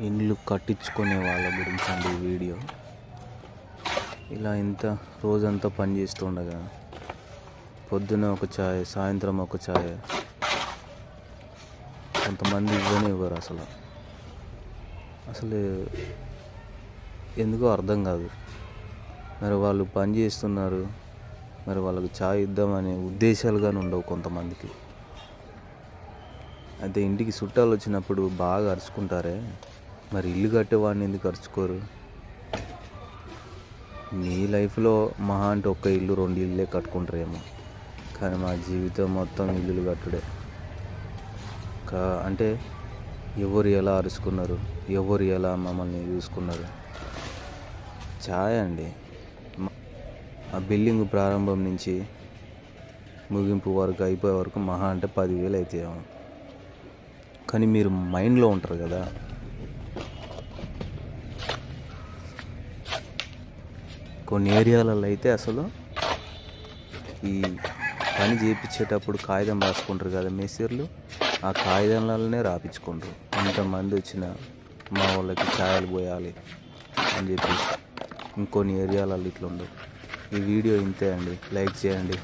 ఇండ్లు కట్టించుకునే వాళ్ళ గురించి అండి ఈ వీడియో. ఇలా ఇంత రోజంతా పని చేస్తుండగా పొద్దున ఒక ఛాయ్, సాయంత్రం ఒక ఛాయ్, కొంతమంది ఇవ్వరు. అసలు ఎందుకో అర్థం కాదు. మరి వాళ్ళు పని చేస్తున్నారు, మరి వాళ్ళకి ఛాయ్ ఇద్దామనే ఉద్దేశాలు కానీ ఉండవు కొంతమందికి. అయితే ఇంటికి చుట్టాలు వచ్చినప్పుడు బాగా అరుచుకుంటారే, మరి ఇల్లు కట్టేవాడిని ఎందుకు అరుచుకోరు? మీ లైఫ్లో మహా అంటే ఒక్క ఇల్లు 2 ఇళ్ళే కట్టుకుంటారేమో, కానీ మా జీవితం మొత్తం ఇల్లులు కట్టుడే. అంటే ఎవరు ఎలా అరుచుకున్నారు, ఎవరు ఎలా మమ్మల్ని చూసుకున్నారు. ఛాయ్ అండి, ఆ బిల్డింగ్ ప్రారంభం నుంచి ముగింపు వరకు అయిపోయే వరకు మహా అంటే 10,000 అవుతాయేమో. కానీ మీరు మైండ్లో ఉంటారు కదా. కొన్ని ఏరియాలలో అయితే అసలు ఈ పని చేయించేటప్పుడు కాగితం రాసుకుంటారు కదా మేస్త్రీలు, ఆ కాగితంలనే రాపించుకుంటారు. ఎంతమంది వచ్చినా మా వాళ్ళకి ఛాయలు పోయాలి అని చెప్పి. ఇంకొన్ని ఏరియాలలో ఇట్లా ఉండవు. ఈ వీడియో ఇంతే అండి. లైక్ చేయండి.